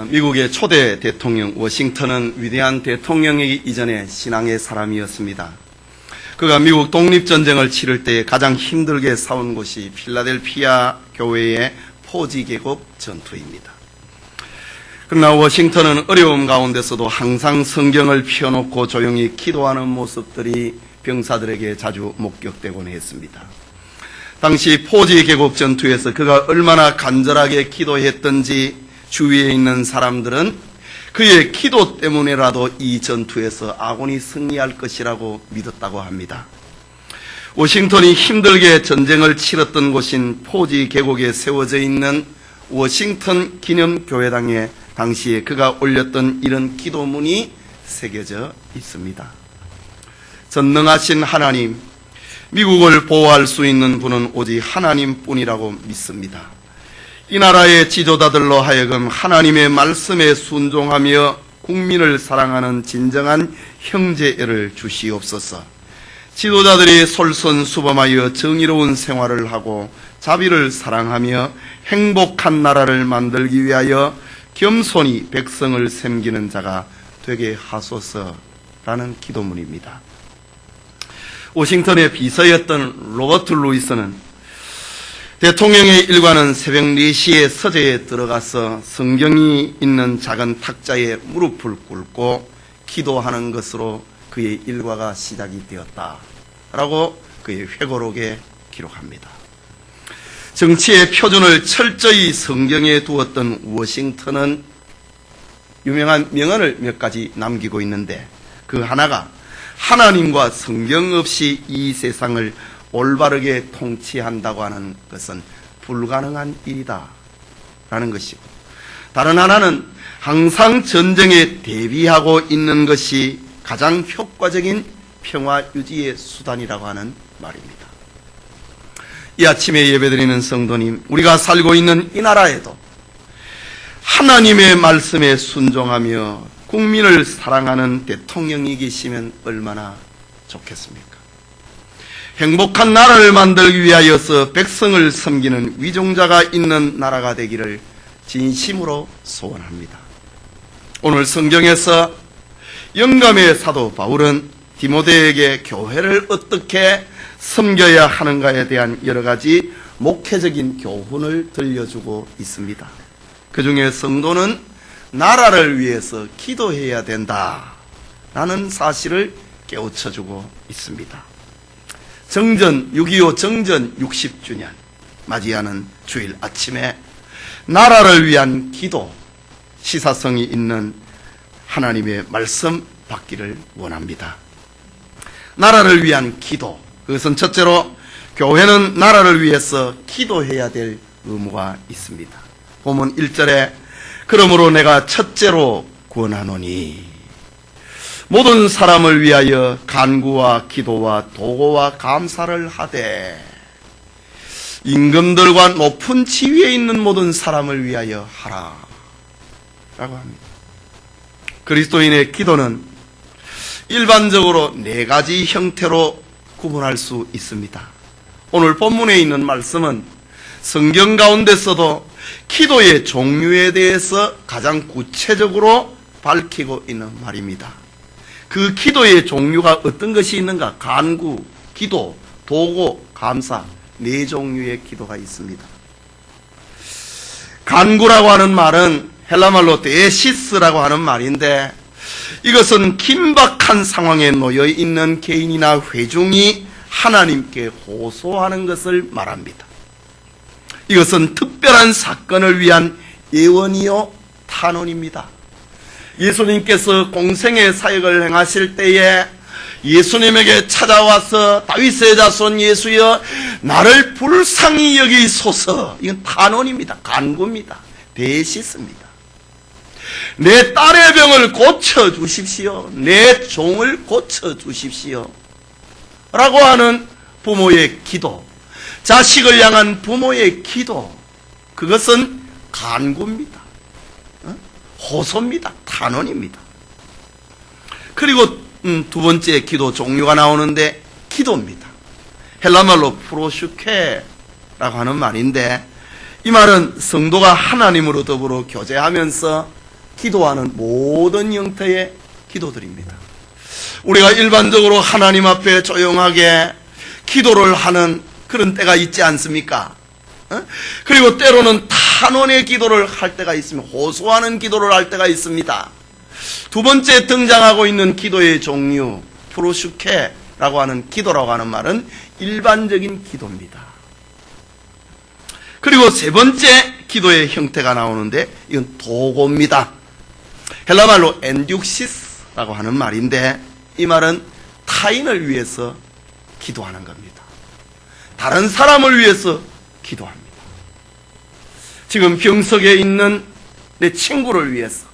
미국의 초대 대통령 워싱턴은 위대한 대통령이기 이전에 신앙의 사람이었습니다. 그가 미국 독립전쟁을 치를 때 가장 힘들게 싸운 곳이 필라델피아 교회의 포지 계곡 전투입니다. 그러나 워싱턴은 어려움 가운데서도 항상 성경을 펴놓고 조용히 기도하는 모습들이 병사들에게 자주 목격되곤 했습니다. 당시 포지 계곡 전투에서 그가 얼마나 간절하게 기도했던지 주위에 있는 사람들은 그의 기도 때문에라도 이 전투에서 아군이 승리할 것이라고 믿었다고 합니다. 워싱턴이 힘들게 전쟁을 치렀던 곳인 포지 계곡에 세워져 있는 워싱턴 기념교회당에 당시에 그가 올렸던 이런 기도문이 새겨져 있습니다. 전능하신 하나님, 미국을 보호할 수 있는 분은 오직 하나님뿐이라고 믿습니다. 이 나라의 지도자들로 하여금 하나님의 말씀에 순종하며 국민을 사랑하는 진정한 형제애를 주시옵소서. 지도자들이 솔선수범하여 정의로운 생활을 하고 자비를 사랑하며 행복한 나라를 만들기 위하여 겸손히 백성을 섬기는 자가 되게 하소서라는 기도문입니다. 워싱턴의 비서였던 로버트 루이스는 대통령의 일과는 새벽 4시에 서재에 들어가서 성경이 있는 작은 탁자에 무릎을 꿇고 기도하는 것으로 그의 일과가 시작이 되었다라고 그의 회고록에 기록합니다. 정치의 표준을 철저히 성경에 두었던 워싱턴은 유명한 명언을 몇 가지 남기고 있는데 그 하나가 하나님과 성경 없이 이 세상을 올바르게 통치한다고 하는 것은 불가능한 일이다 라는 것이고, 다른 하나는 항상 전쟁에 대비하고 있는 것이 가장 효과적인 평화 유지의 수단이라고 하는 말입니다. 이 아침에 예배드리는 성도님, 우리가 살고 있는 이 나라에도 하나님의 말씀에 순종하며 국민을 사랑하는 대통령이 계시면 얼마나 좋겠습니까? 행복한 나라를 만들기 위하여서 백성을 섬기는 위종자가 있는 나라가 되기를 진심으로 소원합니다. 오늘 성경에서 영감의 사도 바울은 디모데에게 교회를 어떻게 섬겨야 하는가에 대한 여러 가지 목회적인 교훈을 들려주고 있습니다. 그 중에 성도는 나라를 위해서 기도해야 된다라는 사실을 깨우쳐주고 있습니다. 정전 6.25 정전 60주년 맞이하는 주일 아침에 나라를 위한 기도, 시사성이 있는 하나님의 말씀 받기를 원합니다. 나라를 위한 기도, 그것은 첫째로 교회는 나라를 위해서 기도해야 될 의무가 있습니다. 본문 1절에 그러므로 내가 첫째로 권하노니 모든 사람을 위하여 간구와 기도와 도고와 감사를 하되 임금들과 높은 지위에 있는 모든 사람을 위하여 하라 라고 합니다. 그리스도인의 기도는 일반적으로 4가지 형태로 구분할 수 있습니다. 오늘 본문에 있는 말씀은 성경 가운데서도 기도의 종류에 대해서 가장 구체적으로 밝히고 있는 말입니다. 그 기도의 종류가 어떤 것이 있는가? 간구, 기도, 도고, 감사, 4종류의 기도가 있습니다. 간구라고 하는 말은 헬라말로 데시스라고 하는 말인데, 이것은 긴박한 상황에 놓여 있는 개인이나 회중이 하나님께 호소하는 것을 말합니다. 이것은 특별한 사건을 위한 예언이요 탄원입니다. 예수님께서 공생의 사역을 행하실 때에 예수님에게 찾아와서 다윗의 자손 예수여 나를 불쌍히 여기소서, 이건 탄원입니다. 간구입니다. 대시스입니다. 내 딸의 병을 고쳐주십시오. 내 종을 고쳐주십시오 라고 하는 부모의 기도, 자식을 향한 부모의 기도, 그것은 간구입니다. 호소입니다. 탄원입니다. 그리고 두 번째 기도 종류가 나오는데 기도입니다. 헬라말로 프로슈케라고 하는 말인데, 이 말은 성도가 하나님으로 더불어 교제하면서 기도하는 모든 형태의 기도들입니다. 우리가 일반적으로 하나님 앞에 조용하게 기도를 하는 그런 때가 있지 않습니까? 그리고 때로는 탄원의 기도를 할 때가 있으면 호소하는 기도를 할 때가 있습니다. 두 번째 등장하고 있는 기도의 종류, 프로슈케라고 하는 기도라고 하는 말은 일반적인 기도입니다. 그리고 세 번째 기도의 형태가 나오는데 이건 도고입니다. 헬라말로 엔듀시스라고 하는 말인데 이 말은 타인을 위해서 기도하는 겁니다. 다른 사람을 위해서 기도합니다. 지금 병석에 있는 내 친구를 위해서,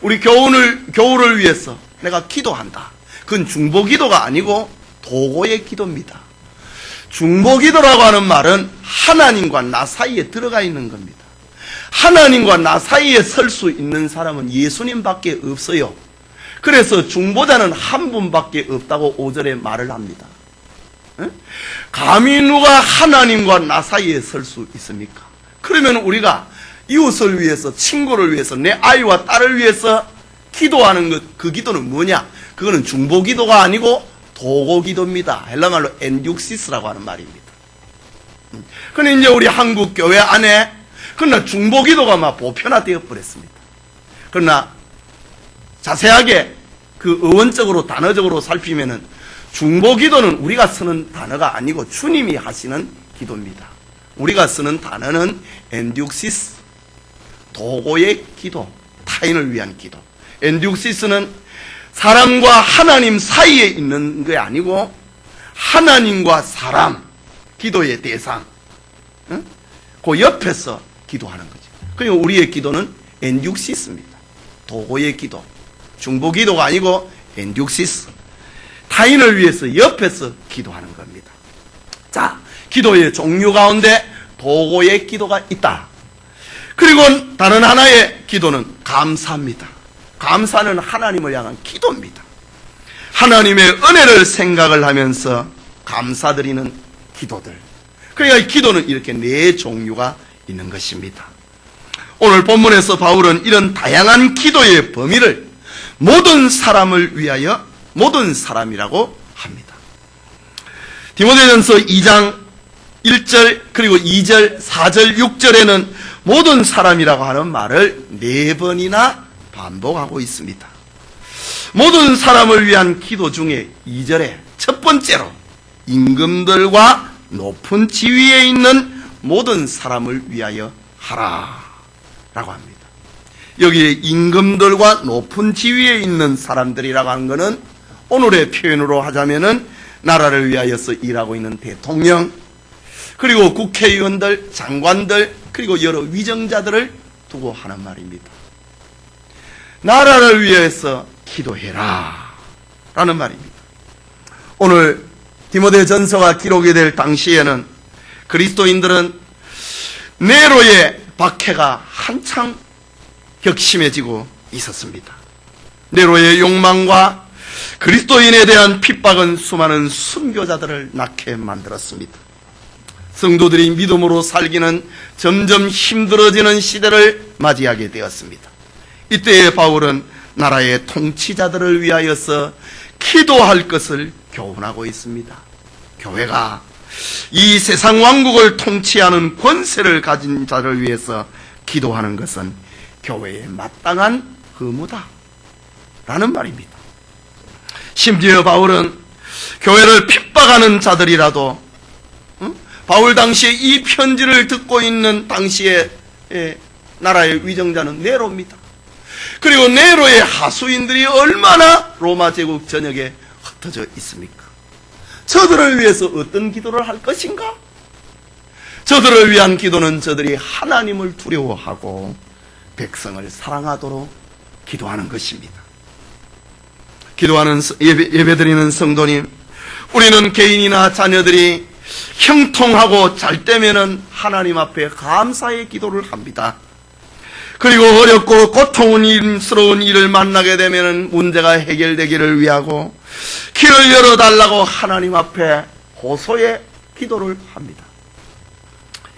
우리 교우를 위해서 내가 기도한다. 그건 중보기도가 아니고 도고의 기도입니다. 중보기도라고 하는 말은 하나님과 나 사이에 들어가 있는 겁니다. 하나님과 나 사이에 설 수 있는 사람은 예수님밖에 없어요. 그래서 중보자는 한 분밖에 없다고 5절에 말을 합니다. 감히 누가 하나님과 나 사이에 설 수 있습니까? 그러면 우리가 이웃을 위해서, 친구를 위해서, 내 아이와 딸을 위해서 기도하는 것, 그 기도는 뭐냐? 그거는 중보기도가 아니고 도고기도입니다. 헬라말로 엔듀시스라고 하는 말입니다. 그런데 이제 우리 한국 교회 안에 그러나 중보기도가 막 보편화되어 버렸습니다. 그러나 자세하게 그 어원적으로 단어적으로 살피면은 중보기도는 우리가 쓰는 단어가 아니고 주님이 하시는 기도입니다. 우리가 쓰는 단어는 엔듀시스, 도고의 기도, 타인을 위한 기도. 엔듀시스는 사람과 하나님 사이에 있는 게 아니고 하나님과 사람, 기도의 대상, 그 옆에서 기도하는 거죠. 그리고 우리의 기도는 엔듀시스입니다. 도고의 기도, 중보기도가 아니고 엔듀시스, 타인을 위해서 옆에서 기도하는 겁니다. 자, 기도의 종류 가운데 도고의 기도가 있다. 그리고 다른 하나의 기도는 감사입니다. 감사는 하나님을 향한 기도입니다. 하나님의 은혜를 생각을 하면서 감사드리는 기도들. 그러니까 기도는 이렇게 네 종류가 있는 것입니다. 오늘 본문에서 바울은 이런 다양한 기도의 범위를 모든 사람을 위하여 모든 사람이라고 합니다. 디모데전서 2장 1절 그리고 2절, 4절, 6절에는 모든 사람이라고 하는 말을 4번이나 반복하고 있습니다. 모든 사람을 위한 기도 중에 2절에 첫 번째로 임금들과 높은 지위에 있는 모든 사람을 위하여 하라 라고 합니다. 여기에 임금들과 높은 지위에 있는 사람들이라고 하는 것은 오늘의 표현으로 하자면은 나라를 위하여서 일하고 있는 대통령, 그리고 국회의원들, 장관들, 그리고 여러 위정자들을 두고 하는 말입니다. 나라를 위해서 기도해라 라는 말입니다. 오늘 디모데전서가 기록이 될 당시에는 그리스도인들은 네로의 박해가 한창 격심해지고 있었습니다. 네로의 욕망과 그리스도인에 대한 핍박은 수많은 순교자들을 낳게 만들었습니다. 성도들이 믿음으로 살기는 점점 힘들어지는 시대를 맞이하게 되었습니다. 이때에 바울은 나라의 통치자들을 위하여서 기도할 것을 교훈하고 있습니다. 교회가 이 세상 왕국을 통치하는 권세를 가진 자를 위해서 기도하는 것은 교회의 마땅한 의무다 라는 말입니다. 심지어 바울은 교회를 핍박하는 자들이라도 바울 당시에 이 편지를 듣고 있는 당시에 나라의 위정자는 네로입니다. 그리고 네로의 하수인들이 얼마나 로마 제국 전역에 흩어져 있습니까? 저들을 위해서 어떤 기도를 할 것인가? 저들을 위한 기도는 저들이 하나님을 두려워하고 백성을 사랑하도록 기도하는 것입니다. 기도하는 예배드리는 성도님, 우리는 개인이나 자녀들이 형통하고 잘 되면은 하나님 앞에 감사의 기도를 합니다. 그리고 어렵고 고통스러운 일을 만나게 되면은 문제가 해결되기를 위하고 길을 열어달라고 하나님 앞에 호소의 기도를 합니다.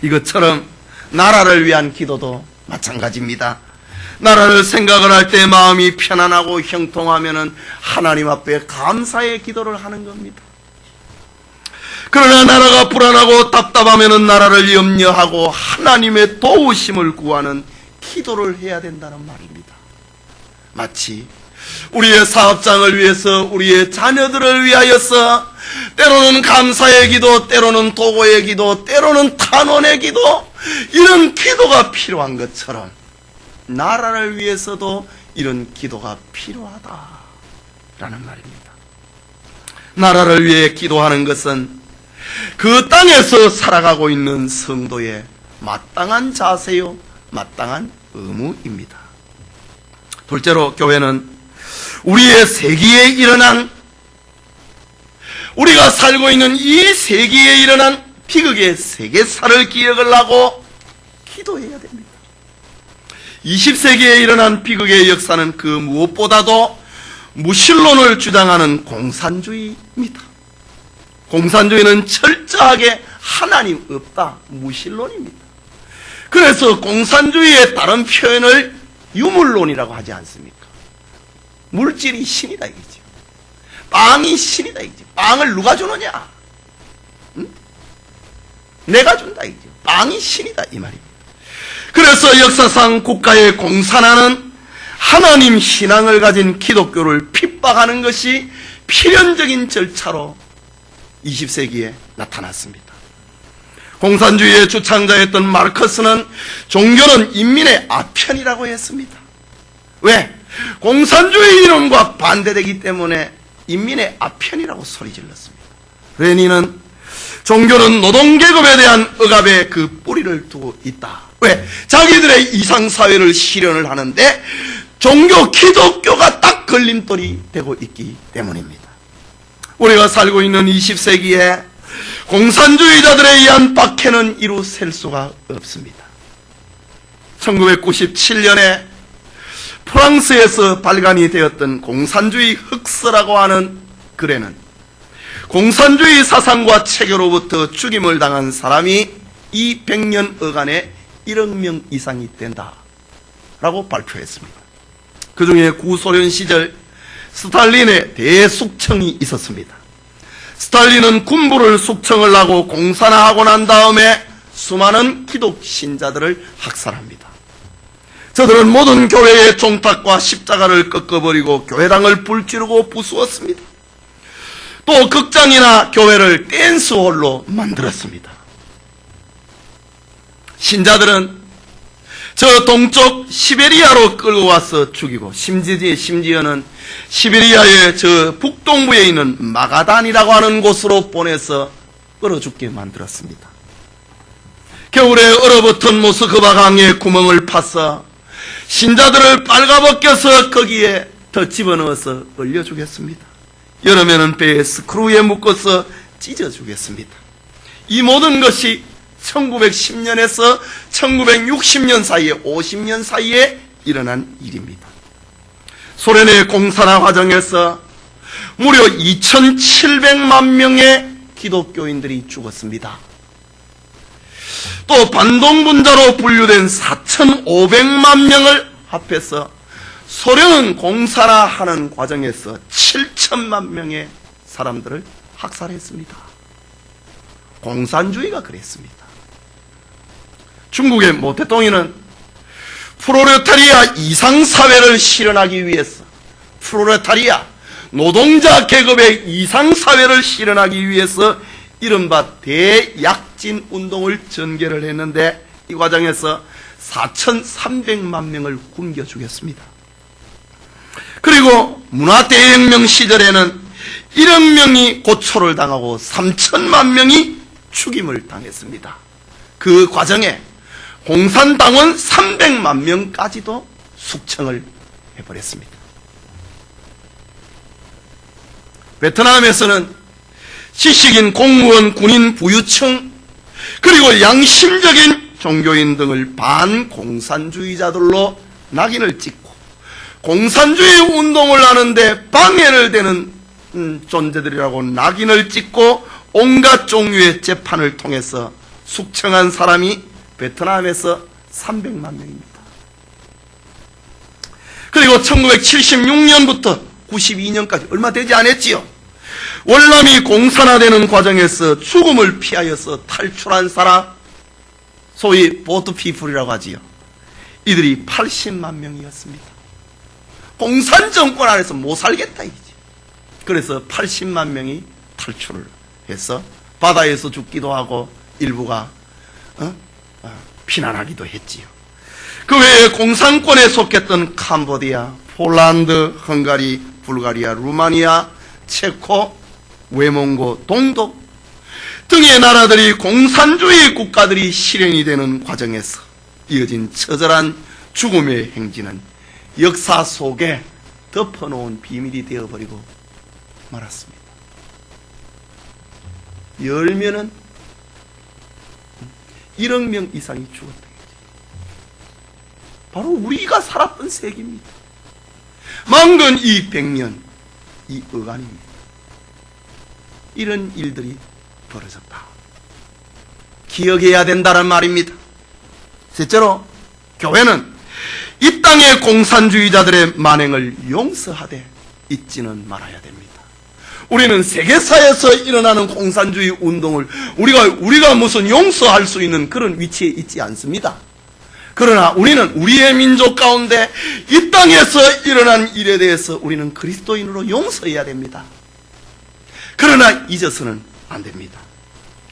이것처럼 나라를 위한 기도도 마찬가지입니다. 나라를 생각을 할 때 마음이 편안하고 형통하면은 하나님 앞에 감사의 기도를 하는 겁니다. 그러나 나라가 불안하고 답답하면은 나라를 염려하고 하나님의 도우심을 구하는 기도를 해야 된다는 말입니다. 마치 우리의 사업장을 위해서, 우리의 자녀들을 위하여서 때로는 감사의 기도, 때로는 도고의 기도, 때로는 탄원의 기도, 이런 기도가 필요한 것처럼 나라를 위해서도 이런 기도가 필요하다라는 말입니다. 나라를 위해 기도하는 것은 그 땅에서 살아가고 있는 성도의 마땅한 자세요, 마땅한 의무입니다. 둘째로, 교회는 우리의 세기에 일어난, 우리가 살고 있는 이 세기에 일어난 비극의 세계사를 기억을 하고 기도해야 됩니다. 20세기에 일어난 비극의 역사는 그 무엇보다도 무신론을 주장하는 공산주의입니다. 공산주의는 철저하게 하나님 없다, 무신론입니다. 그래서 공산주의의 다른 표현을 유물론이라고 하지 않습니까? 물질이 신이다 이거죠. 빵이 신이다 이거죠. 빵을 누가 주느냐? 응? 내가 준다 이거죠. 빵이 신이다 이 말입니다. 그래서 역사상 국가의 공산화는 하나님 신앙을 가진 기독교를 핍박하는 것이 필연적인 절차로 20세기에 나타났습니다. 공산주의의 주창자였던 마르크스는 종교는 인민의 아편이라고 했습니다. 왜? 공산주의 이론과 반대되기 때문에 인민의 아편이라고 소리질렀습니다. 레닌은 종교는 노동계급에 대한 억압의 그 뿌리를 두고 있다. 왜? 자기들의 이상사회를 실현을 하는데 종교 기독교가 딱 걸림돌이 되고 있기 때문입니다. 우리가 살고 있는 20세기에 공산주의자들에 의한 박해는 이루 셀 수가 없습니다. 1997년에 프랑스에서 발간이 되었던 공산주의 흑서라고 하는 글에는 공산주의 사상과 체계로부터 죽임을 당한 사람이 이 100년 어간에 1억 명 이상이 된다라고 발표했습니다. 그 중에 구소련 시절 스탈린의 대숙청이 있었습니다. 스탈린은 군부를 숙청을 하고 공산화하고 난 다음에 수많은 기독 신자들을 학살합니다. 저들은 모든 교회의 종탁과 십자가를 꺾어버리고 교회당을 불지르고 부수었습니다. 또 극장이나 교회를 댄스홀로 만들었습니다. 신자들은 저 동쪽 시베리아로 끌고 와서 죽이고 심지어는 시베리아의 저 북동부에 있는 마가단이라고 하는 곳으로 보내서 얼어 죽게 만들었습니다. 겨울에 얼어붙은 모스크바 강에 구멍을 파서 신자들을 빨가벗겨서 거기에 더 집어넣어서 얼려 주겠습니다. 여름에는 배에 스크루에 묶어서 찢어 주겠습니다. 이 모든 것이 1910년에서 1960년 사이에 50년 사이에 일어난 일입니다. 소련의 공산화 과정에서 무려 2700만 명의 기독교인들이 죽었습니다. 또 반동분자로 분류된 4500만 명을 합해서 소련은 공산화하는 과정에서 7천만 명의 사람들을 학살했습니다. 공산주의가 그랬습니다. 중국의 모 대통령은 프롤레타리아 이상사회를 실현하기 위해서, 프롤레타리아 노동자 계급의 이상사회를 실현하기 위해서 이른바 대약진 운동을 전개를 했는데 이 과정에서 4300만 명을 굶겨 죽였습니다. 그리고 문화대혁명 시절에는 1억 명이 고초를 당하고 3천만 명이 죽임을 당했습니다. 그 과정에 공산당원 300만 명까지도 숙청을 해버렸습니다. 베트남에서는 지식인, 공무원, 군인, 부유층, 그리고 양심적인 종교인 등을 반공산주의자들로 낙인을 찍고 공산주의 운동을 하는데 방해를 되는 존재들이라고 낙인을 찍고 온갖 종류의 재판을 통해서 숙청한 사람이 베트남에서 300만 명입니다. 1976년부터 92년까지 얼마 되지 않았지요. 월남이 공산화되는 과정에서 죽음을 피하여서 탈출한 사람, 소위 보트피플이라고 하지요. 이들이 80만 명이었습니다. 공산정권 안에서 못 살겠다 이지. 그래서 80만 명이 탈출을 해서 바다에서 죽기도 하고 일부가 피난하기도 했지요. 그 외에 공산권에 속했던 캄보디아, 폴란드, 헝가리, 불가리아, 루마니아, 체코, 외몽고, 동독 등의 나라들이 공산주의 국가들이 실현이 되는 과정에서 이어진 처절한 죽음의 행진은 역사 속에 덮어놓은 비밀이 되어버리고 말았습니다. 열면은 1억 명 이상이 죽었다. 바로 우리가 살았던 세기입니다. 만근 200년 이 어간입니다. 이런 일들이 벌어졌다. 기억해야 된다는 말입니다. 셋째로 교회는 이 땅의 공산주의자들의 만행을 용서하되 있지는 말아야 됩니다. 우리는 세계사에서 일어나는 공산주의 운동을 우리가 무슨 용서할 수 있는 그런 위치에 있지 않습니다. 그러나 우리는 우리의 민족 가운데 이 땅에서 일어난 일에 대해서 우리는 그리스도인으로 용서해야 됩니다. 그러나 잊어서는 안 됩니다.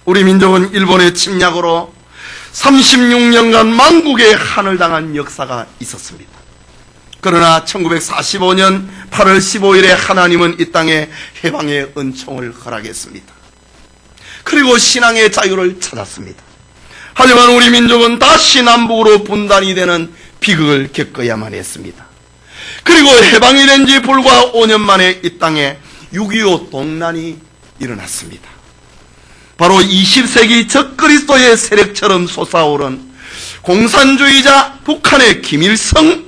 우리 민족은 일본의 침략으로 36년간 만국의 한을 당한 역사가 있었습니다. 그러나 1945년 8월 15일에 하나님은 이 땅에 해방의 은총을 허락했습니다. 그리고 신앙의 자유를 찾았습니다. 하지만 우리 민족은 다시 남북으로 분단이 되는 비극을 겪어야만 했습니다. 그리고 해방이 된 지 불과 5년 만에 이 땅에 6.25 동란이 일어났습니다. 바로 20세기 적그리스도의 세력처럼 솟아오른 공산주의자 북한의 김일성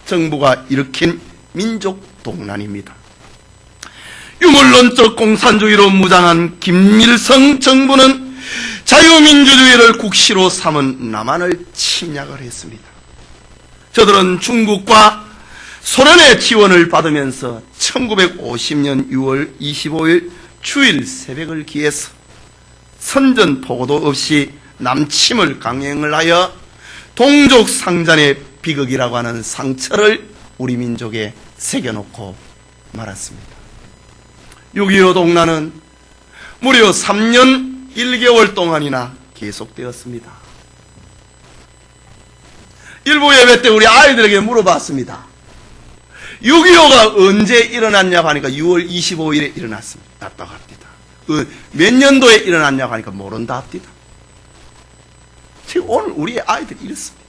정부가 일으킨 민족 동란입니다. 유물론적 공산주의로 무장한 김일성 정부는 자유민주주의를 국시로 삼은 남한을 침략을 했습니다. 저들은 중국과 소련의 지원을 받으면서 1950년 6월 25일 주일 새벽을 기해서 선전포고도 없이 남침을 강행을 하여 동족상잔의 비극이라고 하는 상처를 우리 민족에 새겨놓고 말았습니다. 6.25 동란은 무려 3년 1개월 동안이나 계속되었습니다. 일부 예배 때 우리 아이들에게 물어봤습니다. 6.25가 언제 일어났냐고 하니까 6월 25일에 일어났습니다. 합니다. 몇 년도에 일어났냐고 하니까 모른다 합니다. 지금 오늘 우리의 아이들이 이렇습니다.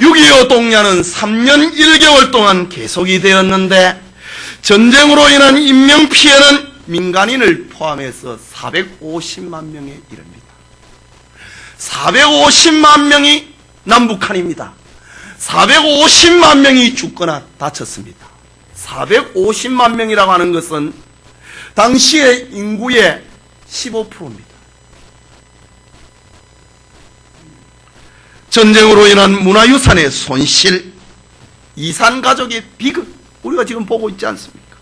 6.25 동란은 3년 1개월 동안 계속이 되었는데 전쟁으로 인한 인명피해는 민간인을 포함해서 450만 명에 이릅니다. 450만 명이 남북한입니다. 450만 명이 죽거나 다쳤습니다. 450만 명이라고 하는 것은 당시의 인구의 15%입니다. 전쟁으로 인한 문화유산의 손실, 이산가족의 비극, 우리가 지금 보고 있지 않습니까?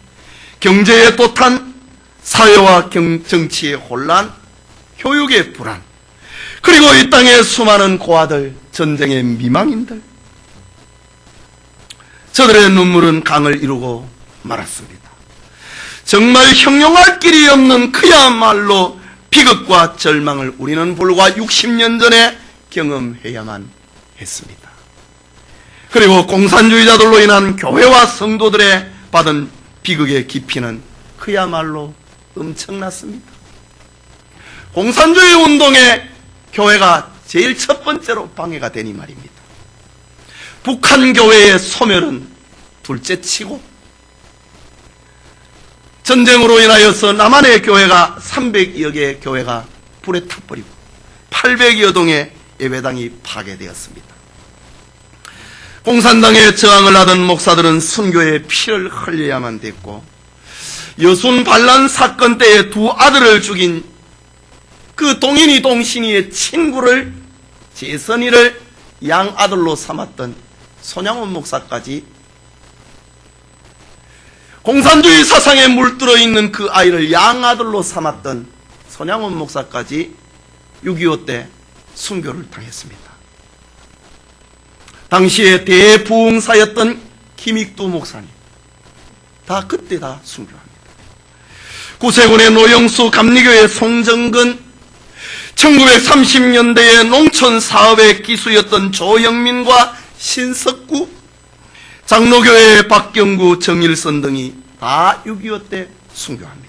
경제의 도탄, 사회와 정치의 혼란, 교육의 불안, 그리고 이 땅의 수많은 고아들, 전쟁의 미망인들, 저들의 눈물은 강을 이루고 말았습니다. 정말 형용할 길이 없는 그야말로 비극과 절망을 우리는 불과 60년 전에 경험해야만 했습니다. 그리고 공산주의자들로 인한 교회와 성도들의 받은 비극의 깊이는 그야말로 엄청났습니다. 공산주의 운동에 교회가 제일 첫 번째로 방해가 되니 말입니다. 북한 교회의 소멸은 둘째치고 전쟁으로 인하여서 남한의 교회가 300여 개의 교회가 불에 타버리고 800여 동의 예배당이 파괴되었습니다. 공산당에 저항을 하던 목사들은 순교의 피를 흘려야만 됐고 여순 반란 사건 때에 두 아들을 죽인 그 동인이 동신이의 친구를 재선이를 양아들로 삼았던 손양원 목사까지 공산주의 사상에 물들어 있는 그 아이를 양아들로 삼았던 손양원 목사까지 6.25 때 순교를 당했습니다. 당시에 대부흥사였던 김익두 목사님 다 그때 다 순교합니다. 구세군의 노영수, 감리교의 송정근, 1930년대의 농촌 사업의 기수였던 조영민과 신석구, 장로교회의 박경구, 정일선 등이 다 6.25 때 순교합니다.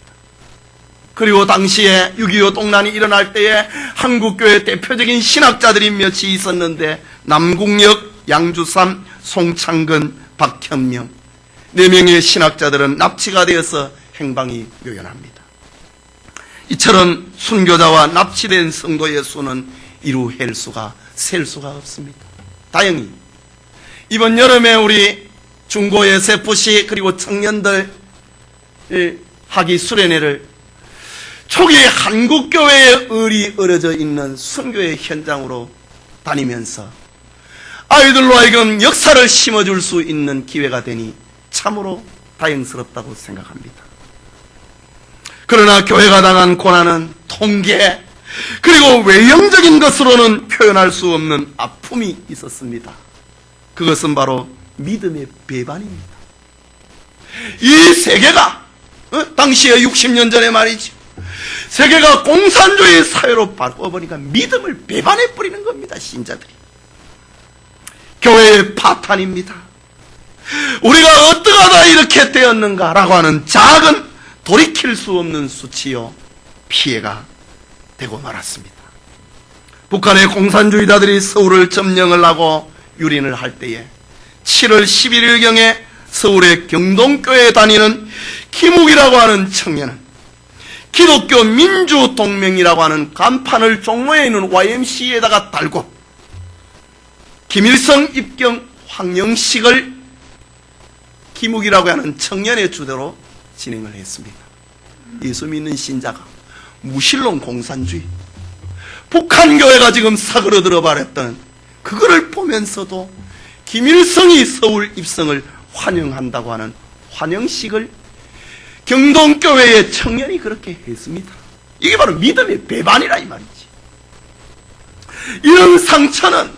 그리고 당시에 6.25 동란이 일어날 때에 한국교회 대표적인 신학자들이 몇이 있었는데 남궁역, 양주삼, 송창근, 박현명 4명의 신학자들은 납치가 되어서 행방이 묘연합니다. 이처럼 순교자와 납치된 성도의 수는 이루 셀 수가 없습니다. 다행히 이번 여름에 우리 중고 SF 그리고 청년들 학위 수련회를 초기에 한국교회에 을이 어려져 있는 순교의 현장으로 다니면서 아이들로 하여금 역사를 심어줄 수 있는 기회가 되니 참으로 다행스럽다고 생각합니다. 그러나 교회가 당한 고난은 통계 그리고 외형적인 것으로는 표현할 수 없는 아픔이 있었습니다. 그것은 바로 믿음의 배반입니다. 이 세계가 당시에 60년 전에 말이죠. 세계가 공산주의 사회로 바꿔보니까 믿음을 배반해버리는 겁니다. 신자들이. 교회의 파탄입니다. 우리가 어떡하다 이렇게 되었는가라고 하는 작은 돌이킬 수 없는 수치요 피해가 되고 말았습니다. 북한의 공산주의자들이 서울을 점령을 하고 유린을 할 때에 7월 11일경에 서울의 경동교회에 다니는 김욱이라고 하는 청년은 기독교 민주동맹이라고 하는 간판을 종로에 있는 YMCA에다가 달고 김일성 입경 황영식을 김욱이라고 하는 청년의 주도로 진행을 했습니다. 예수 믿는 신자가 무신론 공산주의 북한교회가 지금 사그러들어 버렸던 그거를 보면서도 김일성이 서울 입성을 환영한다고 하는 환영식을 경동교회의 청년이 그렇게 했습니다. 이게 바로 믿음의 배반이라 이 말이지. 이런 상처는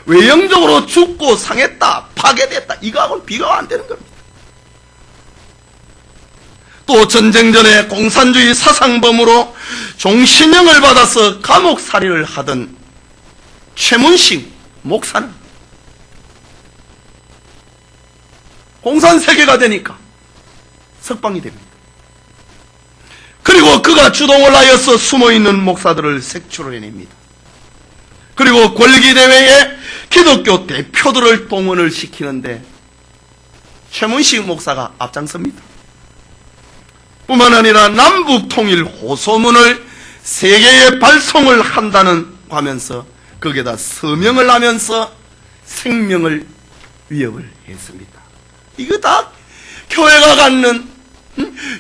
외형적으로 죽고 상했다 파괴됐다 이거하고는 비교가 안 되는 겁니다. 또 전쟁 전에 공산주의 사상범으로 종신형을 받아서 감옥살이를 하던 최문식 목사는 공산세계가 되니까 석방이 됩니다. 그리고 그가 주동을 하여서 숨어있는 목사들을 색출해냅니다. 그리고 권리대회에 기독교 대표들을 동원을 시키는데 최문식 목사가 앞장섭니다. 뿐만 아니라 남북통일 호소문을 세계에 발송을 한다는 하면서 거기에다 서명을 하면서 생명을 위협을 했습니다. 이거 다 교회가 갖는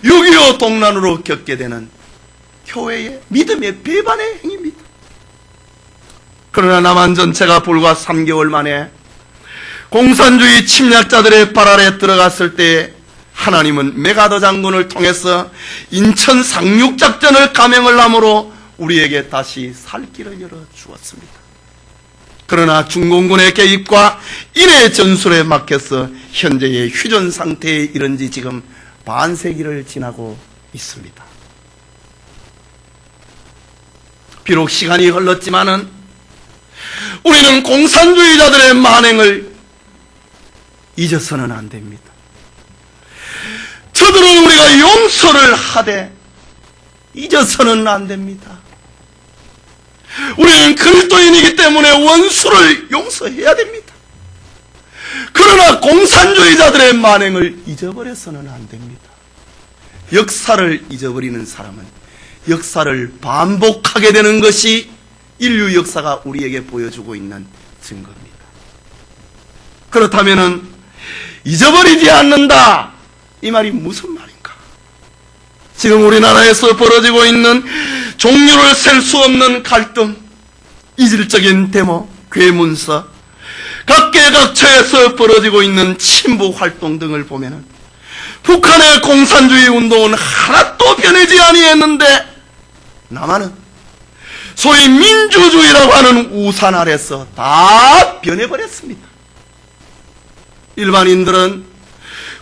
6.25 동란으로 겪게 되는 교회의 믿음의 배반의 행위입니다. 그러나 남한 전체가 불과 3개월 만에 공산주의 침략자들의 발 아래 들어갔을 때 하나님은 메가더 장군을 통해서 인천 상륙작전을 감행을 함으로 우리에게 다시 살 길을 열어 주었습니다. 그러나 중공군의 개입과 인의 전술에 막혀서 현재의 휴전 상태에 이른 지 지금 반세기를 지나고 있습니다. 비록 시간이 흘렀지만은 우리는 공산주의자들의 만행을 잊어서는 안 됩니다. 저들은 우리가 용서를 하되 잊어서는 안 됩니다. 우리는 그리스도인이기 때문에 원수를 용서해야 됩니다. 그러나 공산주의자들의 만행을 잊어버려서는 안 됩니다. 역사를 잊어버리는 사람은 역사를 반복하게 되는 것이 인류 역사가 우리에게 보여주고 있는 증거입니다. 그렇다면 잊어버리지 않는다 이 말이 무슨 말인가? 지금 우리나라에서 벌어지고 있는 종류를 셀 수 없는 갈등, 이질적인 데모, 괴문서, 각계각처에서 벌어지고 있는 친부 활동 등을 보면은 북한의 공산주의 운동은 하나도 변하지 아니했는데 남한은 소위 민주주의라고 하는 우산 아래서 다 변해버렸습니다. 일반인들은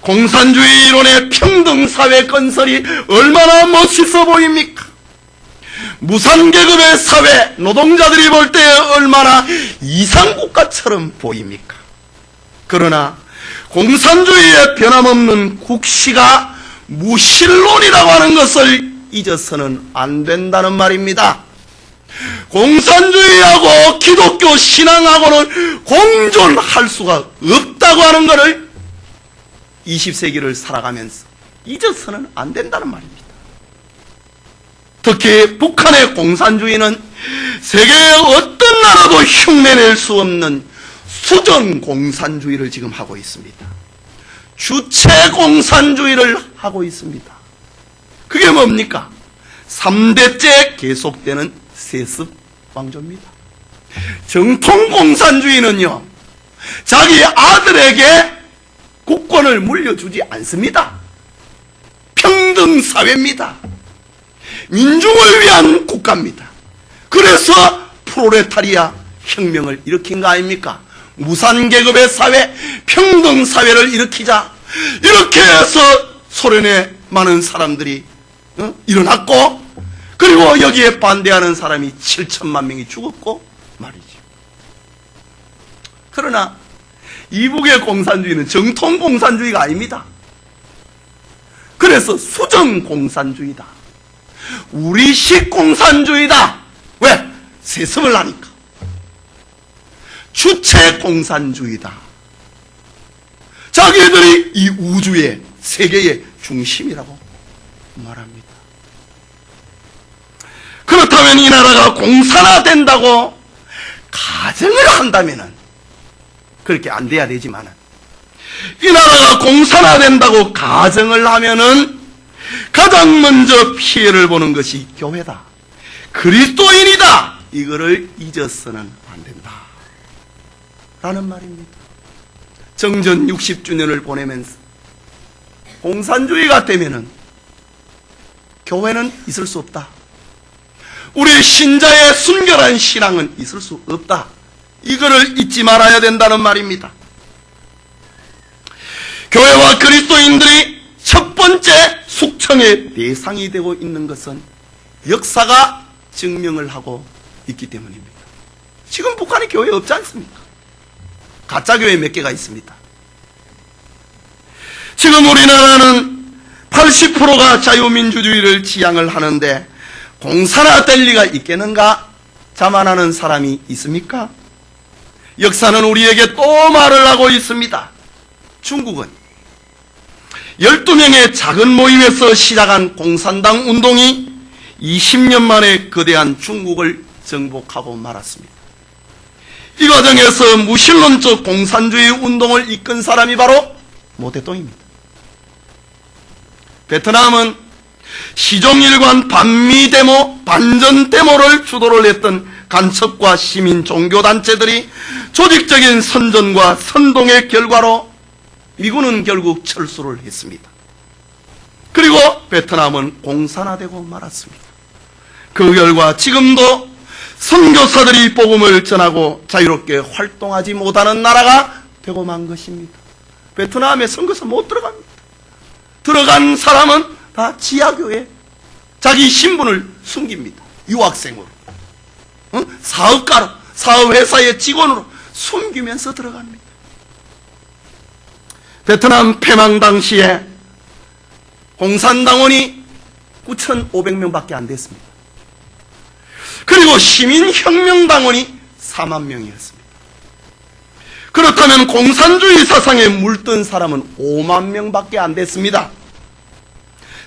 공산주의 이론의 평등사회 건설이 얼마나 멋있어 보입니까? 무산계급의 사회, 노동자들이 볼 때 얼마나 이상국가처럼 보입니까? 그러나 공산주의의 변함없는 국시가 무신론이라고 하는 것을 잊어서는 안 된다는 말입니다. 공산주의하고 기독교 신앙하고는 공존할 수가 없다고 하는 것을 20세기를 살아가면서 잊어서는 안 된다는 말입니다. 특히 북한의 공산주의는 세계의 어떤 나라도 흉내낼 수 없는 수정 공산주의를 지금 하고 있습니다. 주체 공산주의를 하고 있습니다. 그게 뭡니까? 3대째 계속되는 세습 왕조입니다. 정통 공산주의는요, 자기 아들에게 국권을 물려주지 않습니다. 평등사회입니다. 민중을 위한 국가입니다. 그래서 프롤레타리아 혁명을 일으킨 거 아닙니까? 무산계급의 사회, 평등사회를 일으키자. 이렇게 해서 소련의 많은 사람들이 일어났고, 그리고 여기에 반대하는 사람이 7천만 명이 죽었고 말이죠. 그러나 이북의 공산주의는 정통 공산주의가 아닙니다. 그래서 수정 공산주의다. 우리식 공산주의다. 왜? 세습을 하니까. 주체 공산주의다. 자기들이 이 우주의 세계의 중심이라고 말합니다. 그렇다면 이 나라가 공산화된다고 가정을 한다면은 그렇게 안 돼야 되지만은, 이 나라가 공산화된다고 가정을 하면은 가장 먼저 피해를 보는 것이 교회다. 그리스도인이다. 이거를 잊어서는 안 된다. 라는 말입니다. 정전 60주년을 보내면서 공산주의가 되면은 교회는 있을 수 없다. 우리 신자의 순결한 신앙은 있을 수 없다. 이거를 잊지 말아야 된다는 말입니다. 교회와 그리스도인들이 첫 번째 숙청의 대상이 되고 있는 것은 역사가 증명을 하고 있기 때문입니다. 지금 북한에 교회 없지 않습니까? 가짜교회 몇 개가 있습니다. 지금 우리나라는 80%가 자유민주주의를 지향을 하는데 공산화될 리가 있겠는가 자만하는 사람이 있습니까? 역사는 우리에게 또 말을 하고 있습니다. 중국은 12명의 작은 모임에서 시작한 공산당 운동이 20년 만에 거대한 중국을 정복하고 말았습니다. 이 과정에서 무신론적 공산주의 운동을 이끈 사람이 바로 모 대통령입니다. 베트남은 시종일관 반미 데모, 반전 데모를 주도를 했던 간첩과 시민 종교단체들이 조직적인 선전과 선동의 결과로 미군은 결국 철수를 했습니다. 그리고 베트남은 공산화되고 말았습니다. 그 결과 지금도 선교사들이 복음을 전하고 자유롭게 활동하지 못하는 나라가 되고 만 것입니다. 베트남에 선교사 못 들어갑니다. 들어간 사람은 다 지하교회, 자기 신분을 숨깁니다. 유학생으로, 사업가로, 사업회사의 직원으로 숨기면서 들어갑니다. 베트남 패망 당시에 공산당원이 9,500명밖에 안 됐습니다. 그리고 시민혁명당원이 4만 명이었습니다. 그렇다면 공산주의 사상에 물든 사람은 5만 명밖에 안 됐습니다.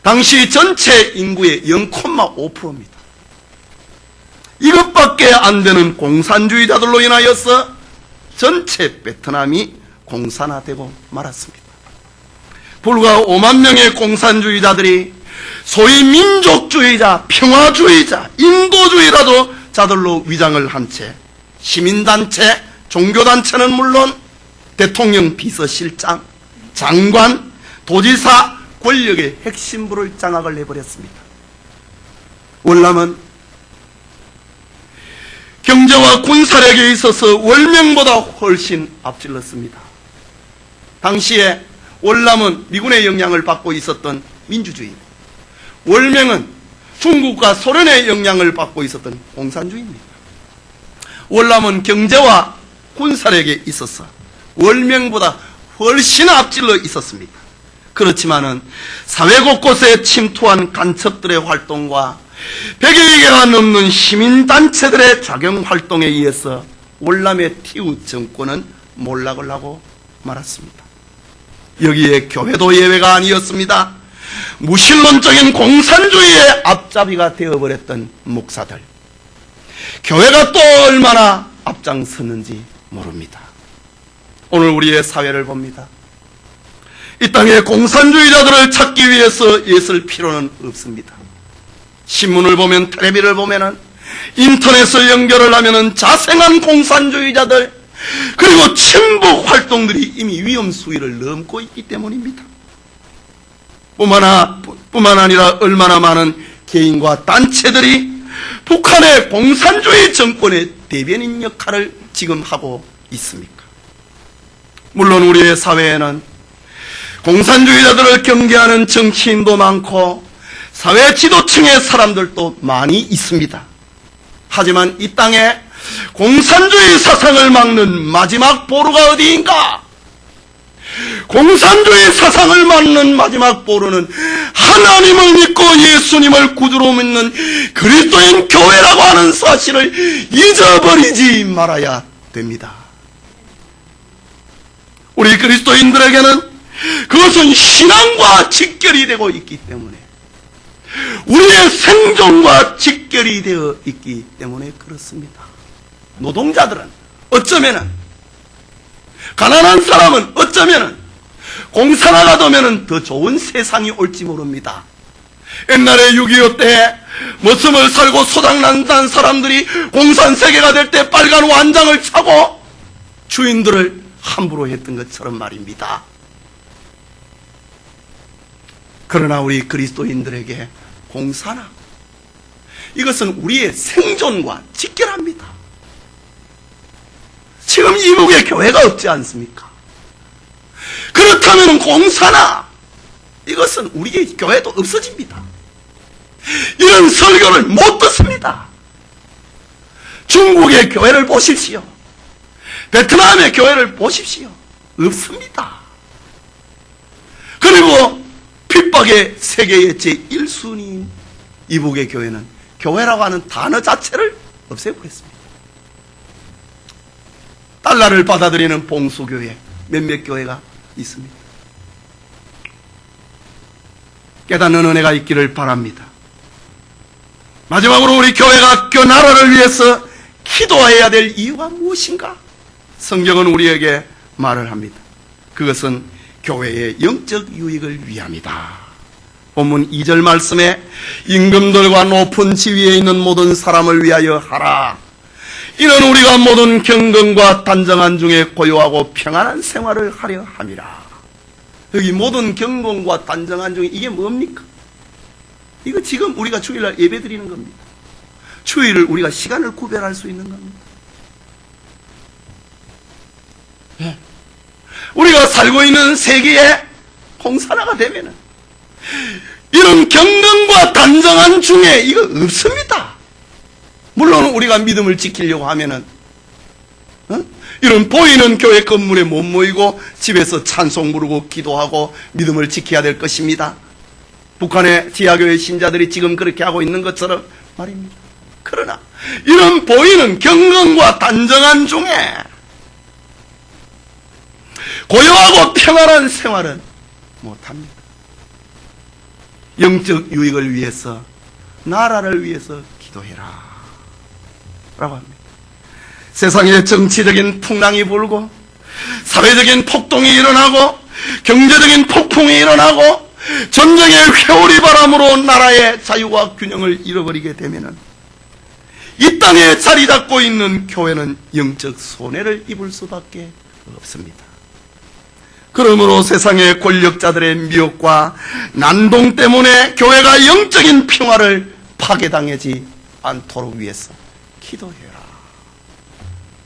당시 전체 인구의 0,5%입니다. 이것밖에 안 되는 공산주의자들로 인하여서 전체 베트남이 공산화되고 말았습니다. 불과 5만 명의 공산주의자들이 소위 민족주의자, 평화주의자, 인도주의라도 자들로 위장을 한 채 시민단체, 종교단체는 물론 대통령 비서실장, 장관, 도지사, 권력의 핵심부를 장악을 해버렸습니다. 월남은 경제와 군사력에 있어서 월명보다 훨씬 앞질렀습니다. 당시에 월남은 미군의 영향을 받고 있었던 민주주의, 월명은 중국과 소련의 영향을 받고 있었던 공산주의입니다. 월남은 경제와 군사력에 있어서 월명보다 훨씬 앞질러 있었습니다. 그렇지만은 사회 곳곳에 침투한 간첩들의 활동과 100여 개가 넘는 시민단체들의 자경활동에 의해서 월남의 티우 정권은 몰락을 하고 말았습니다. 여기에 교회도 예외가 아니었습니다. 무신론적인 공산주의의 앞잡이가 되어버렸던 목사들, 교회가 또 얼마나 앞장섰는지 모릅니다. 오늘 우리의 사회를 봅니다. 이 땅에 공산주의자들을 찾기 위해서 애쓸 필요는 없습니다. 신문을 보면, 텔레비를 보면은, 인터넷을 연결을 하면은 자생한 공산주의자들, 그리고 친북 활동들이 이미 위험 수위를 넘고 있기 때문입니다. 뿐만 아니라 얼마나 많은 개인과 단체들이 북한의 공산주의 정권의 대변인 역할을 지금 하고 있습니까? 물론 우리의 사회에는 공산주의자들을 경계하는 정치인도 많고 사회 지도층의 사람들도 많이 있습니다. 하지만 이 땅에 공산주의 사상을 막는 마지막 보루가 어디인가? 공산주의 사상을 막는 마지막 보루는 하나님을 믿고 예수님을 구주로 믿는 그리스도인 교회라고 하는 사실을 잊어버리지 말아야 됩니다. 우리 그리스도인들에게는 그것은 신앙과 직결이 되고 있기 때문에, 우리의 생존과 직결이 되어 있기 때문에 그렇습니다. 노동자들은 어쩌면은, 가난한 사람은 어쩌면은 공산화가 되면은 더 좋은 세상이 올지 모릅니다. 옛날에 6.25 때 머슴을 살고 소장난단 사람들이 공산세계가 될 때 빨간 완장을 차고 주인들을 함부로 했던 것처럼 말입니다. 그러나 우리 그리스도인들에게 공산화, 이것은 우리의 생존과 직결합니다. 지금 이북에 교회가 없지 않습니까? 그렇다면 공산화, 이것은 우리의 교회도 없어집니다. 이런 설교를 못 듣습니다. 중국의 교회를 보십시오. 베트남의 교회를 보십시오. 없습니다. 그리고 핍박의 세계의 제1순위인 이북의 교회는 교회라고 하는 단어 자체를 없애버렸습니다. 달러를 받아들이는 봉수교회 몇몇 교회가 있습니다. 깨닫는 은혜가 있기를 바랍니다. 마지막으로 우리 교회가 나라를 위해서 기도해야 될 이유가 무엇인가? 성경은 우리에게 말을 합니다. 그것은 교회의 영적 유익을 위함이다. 본문 2절 말씀에 임금들과 높은 지위에 있는 모든 사람을 위하여 하라. 이는 우리가 모든 경건과 단정한 중에 고요하고 평안한 생활을 하려 함이라. 여기 모든 경건과 단정한 중에 이게 뭡니까? 이거 지금 우리가 주일날 예배 드리는 겁니다. 주일을 우리가 시간을 구별할 수 있는 겁니다. 네. 우리가 살고 있는 세계에 공산화가 되면은 이런 경건과 단정한 중에 이거 없습니다. 물론 우리가 믿음을 지키려고 하면은 이런 보이는 교회 건물에 못 모이고 집에서 찬송 부르고 기도하고 믿음을 지켜야 될 것입니다. 북한의 지하교회 신자들이 지금 그렇게 하고 있는 것처럼 말입니다. 그러나 이런 보이는 경건과 단정한 중에 고요하고 평안한 생활은 못합니다. 영적 유익을 위해서, 나라를 위해서 기도해라 라고 합니다. 세상에 정치적인 풍랑이 불고 사회적인 폭동이 일어나고 경제적인 폭풍이 일어나고 전쟁의 회오리 바람으로 나라의 자유와 균형을 잃어버리게 되면은 이 땅에 자리 잡고 있는 교회는 영적 손해를 입을 수밖에 없습니다. 그러므로 세상의 권력자들의 미혹과 난동 때문에 교회가 영적인 평화를 파괴당하지 않도록 위해서 기도해라.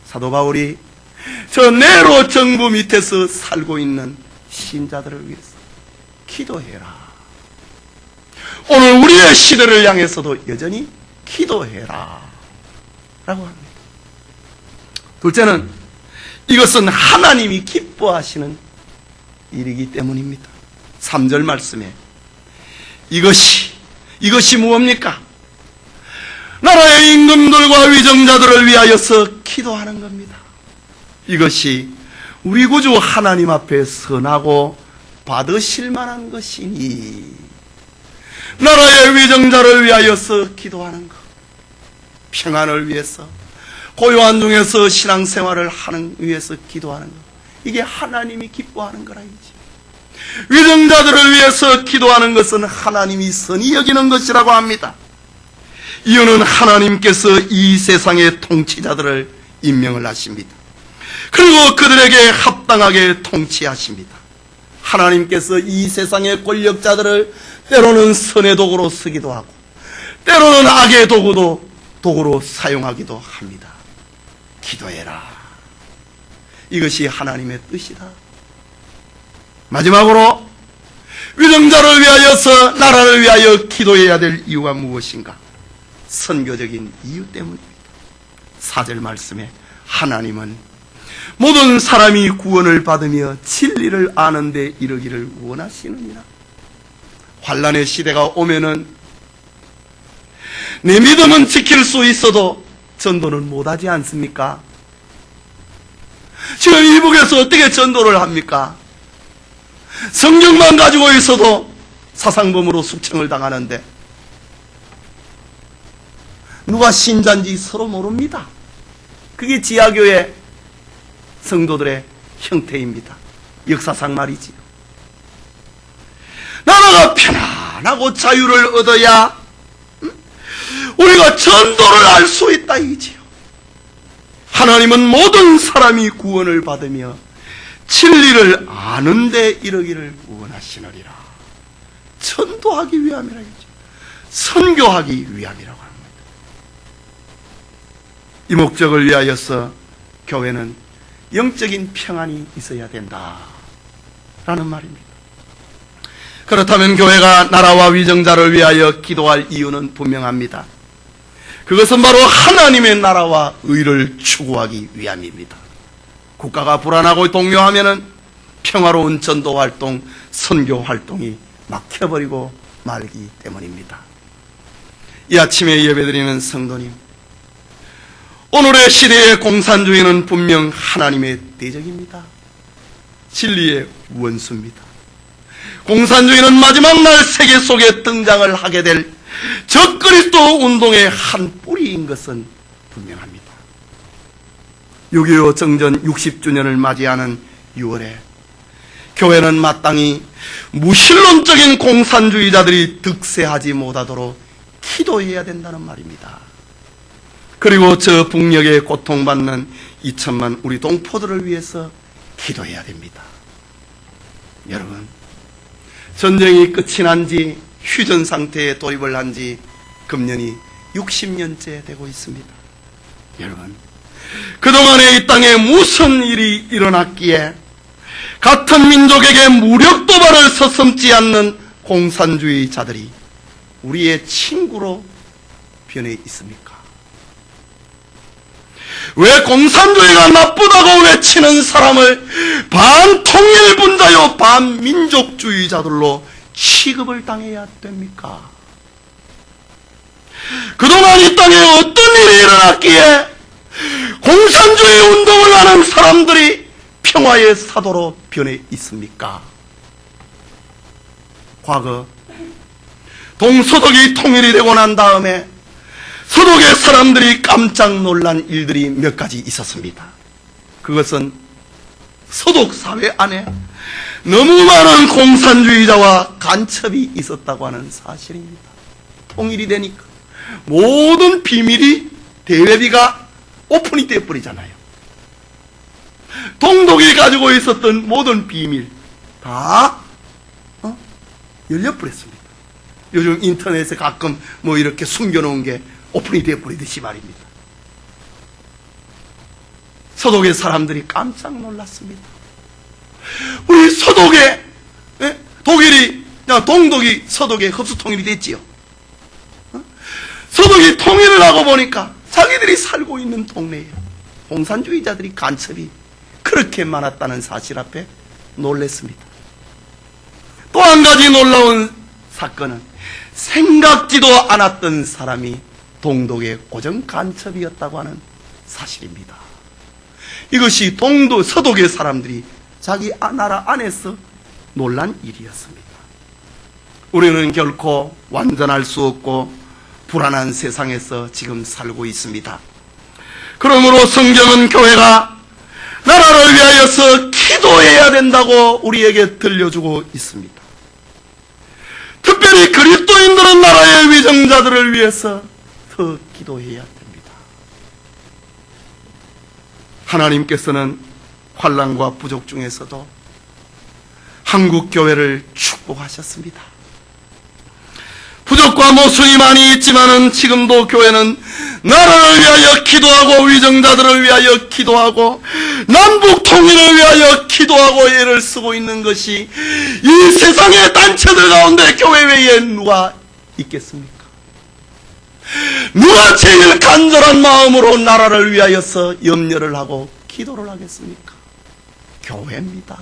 사도 바울이 저 네로 정부 밑에서 살고 있는 신자들을 위해서 기도해라. 오늘 우리의 시대를 향해서도 여전히 기도해라 라고 합니다. 둘째는 이것은 하나님이 기뻐하시는 일이기 때문입니다. 3절 말씀에 이것이 무엇입니까? 나라의 임금들과 위정자들을 위하여서 기도하는 겁니다. 이것이 우리 구주 하나님 앞에 선하고 받으실 만한 것이니, 나라의 위정자를 위하여서 기도하는 것, 평안을 위해서, 고요한 중에서 신앙생활을 하는 위해서 기도하는 것, 이게 하나님이 기뻐하는 거라이지. 위정자들을 위해서 기도하는 것은 하나님이 선히 여기는 것이라고 합니다. 이유는 하나님께서 이 세상의 통치자들을 임명을 하십니다. 그리고 그들에게 합당하게 통치하십니다. 하나님께서 이 세상의 권력자들을 때로는 선의 도구로 쓰기도 하고 때로는 악의 도구로 사용하기도 합니다. 기도해라. 이것이 하나님의 뜻이다. 마지막으로 위정자를 위하여서, 나라를 위하여 기도해야 될 이유가 무엇인가? 선교적인 이유 때문입니다. 4절 말씀에 하나님은 모든 사람이 구원을 받으며 진리를 아는 데 이르기를 원하시느니라. 환난의 시대가 오면은 내 믿음은 지킬 수 있어도 전도는 못하지 않습니까? 지금 이북에서 어떻게 전도를 합니까? 성경만 가지고 있어도 사상범으로 숙청을 당하는데 누가 신자인지 서로 모릅니다. 그게 지하교회 성도들의 형태입니다. 역사상 말이지요. 나라가 편안하고 자유를 얻어야 우리가 전도를 할 수 있다 이지요. 하나님은 모든 사람이 구원을 받으며 진리를 아는 데 이르기를 원하시느니라. 전도하기 위함이라 이죠. 선교하기 위함이라고 합니다. 이 목적을 위하여서 교회는 영적인 평안이 있어야 된다 라는 말입니다. 그렇다면 교회가 나라와 위정자를 위하여 기도할 이유는 분명합니다. 그것은 바로 하나님의 나라와 의를 추구하기 위함입니다. 국가가 불안하고 동요하면은 평화로운 전도활동, 선교활동이 막혀버리고 말기 때문입니다. 이 아침에 예배드리는 성도님, 오늘의 시대의 공산주의는 분명 하나님의 대적입니다. 진리의 원수입니다. 공산주의는 마지막 날 세계 속에 등장을 하게 될 적그리스도 운동의 한 뿌리인 것은 분명합니다. 6.25 정전 60주년을 맞이하는 6월에 교회는 마땅히 무신론적인 공산주의자들이 득세하지 못하도록 기도해야 된다는 말입니다. 그리고 저 북녘에 고통받는 2천만 우리 동포들을 위해서 기도해야 됩니다. 여러분, 전쟁이 끝이 난 지 휴전 상태에 돌입을 한 지 금년이 60년째 되고 있습니다. 여러분, 그동안에 이 땅에 무슨 일이 일어났기에 같은 민족에게 무력 도발을 서슴지 않는 공산주의자들이 우리의 친구로 변해 있습니까? 왜 공산주의가 나쁘다고 외치는 사람을 반통일분자요 반민족주의자들로 취급을 당해야 됩니까? 그동안 이 땅에 어떤 일이 일어났기에 공산주의 운동을 하는 사람들이 평화의 사도로 변해 있습니까? 과거 동서독이 통일이 되고 난 다음에 서독의 사람들이 깜짝 놀란 일들이 몇 가지 있었습니다. 그것은 서독 사회 안에 너무 많은 공산주의자와 간첩이 있었다고 하는 사실입니다. 통일이 되니까 모든 비밀이 대외비가 오픈이 되어버리잖아요. 동독이 가지고 있었던 모든 비밀 다 열려버렸습니다. 요즘 인터넷에 가끔 뭐 이렇게 숨겨놓은 게 오픈이 되어버리듯이 말입니다. 서독의 사람들이 깜짝 놀랐습니다. 우리 서독에 독일이 동독이 서독의 흡수 통일이 됐지요. 서독이 통일을 하고 보니까 자기들이 살고 있는 동네에 공산주의자들이 간첩이 그렇게 많았다는 사실 앞에 놀랐습니다. 또 한 가지 놀라운 사건은 생각지도 않았던 사람이 동독의 고정 간첩이었다고 하는 사실입니다. 이것이 서독의 사람들이 자기 나라 안에서 놀란 일이었습니다. 우리는 결코 완전할 수 없고 불안한 세상에서 지금 살고 있습니다. 그러므로 성경은 교회가 나라를 위하여서 기도해야 된다고 우리에게 들려주고 있습니다. 특별히 그리스도인들은 나라의 위정자들을 위해서 더 기도해야 됩니다. 하나님께서는 환난과 부족 중에서도 한국 교회를 축복하셨습니다. 부족과 모순이 많이 있지만은 지금도 교회는 나라를 위하여 기도하고 위정자들을 위하여 기도하고 남북 통일을 위하여 기도하고 애를 쓰고 있는 것이 이 세상의 단체들 가운데 교회 외에 누가 있겠습니까? 누가 제일 간절한 마음으로 나라를 위하여서 염려를 하고 기도를 하겠습니까? 교회입니다.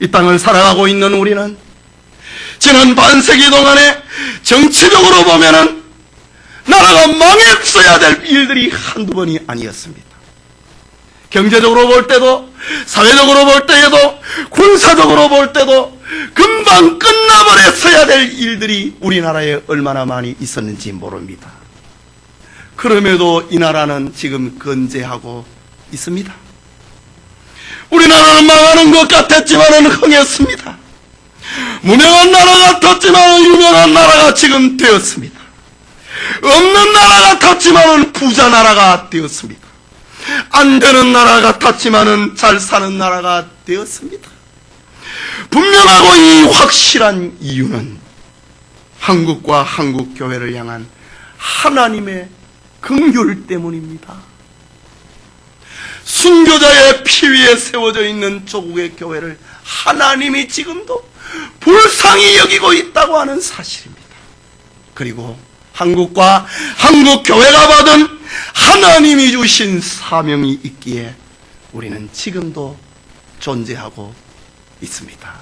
이 땅을 살아가고 있는 우리는 지난 반세기 동안에 정치적으로 보면은 나라가 망했어야 될 일들이 한두 번이 아니었습니다. 경제적으로 볼 때도, 사회적으로 볼 때에도, 군사적으로 볼 때도 금방 끝나버렸어야 될 일들이 우리나라에 얼마나 많이 있었는지 모릅니다. 그럼에도 이 나라는 지금 건재하고 있습니다. 우리나라는 망하는 것 같았지만은 흥했습니다. 무명한 나라 같았지만 유명한 나라가 지금 되었습니다. 없는 나라 같았지만은 부자 나라가 되었습니다. 안 되는 나라 같았지만은 잘 사는 나라가 되었습니다. 분명하고 이 확실한 이유는 한국과 한국 교회를 향한 하나님의 긍휼 때문입니다. 순교자의 피 위에 세워져 있는 조국의 교회를 하나님이 지금도 불쌍히 여기고 있다고 하는 사실입니다. 그리고 한국과 한국 교회가 받은 하나님이 주신 사명이 있기에 우리는 지금도 존재하고 있습니다.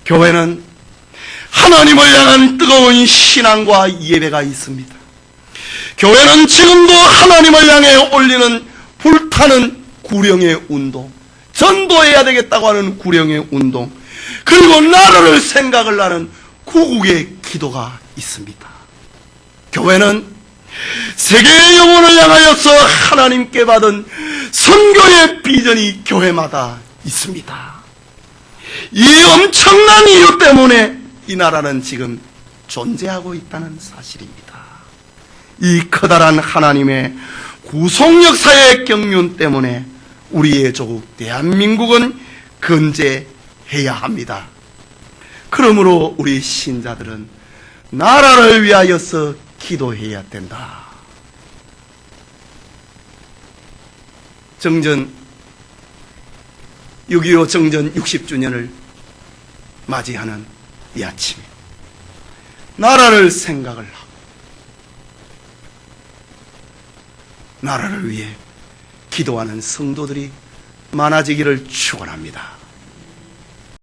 교회는 하나님을 향한 뜨거운 신앙과 예배가 있습니다. 교회는 지금도 하나님을 향해 올리는 불타는 구령의 운동, 전도해야 되겠다고 하는 구령의 운동, 그리고 나라를 생각을 하는 구국의 기도가 있습니다. 교회는 세계의 영혼을 향하여서 하나님께 받은 선교의 비전이 교회마다 있습니다. 이 엄청난 이유 때문에 이 나라는 지금 존재하고 있다는 사실입니다. 이 커다란 하나님의 구속 역사의 경륜 때문에 우리의 조국 대한민국은 건재해야 합니다. 그러므로 우리 신자들은 나라를 위하여서 기도해야 된다. 정전 6.25 정전 60주년을 맞이하는 이 아침에 나라를 생각을 하고 나라를 위해 기도하는 성도들이 많아지기를 축원합니다.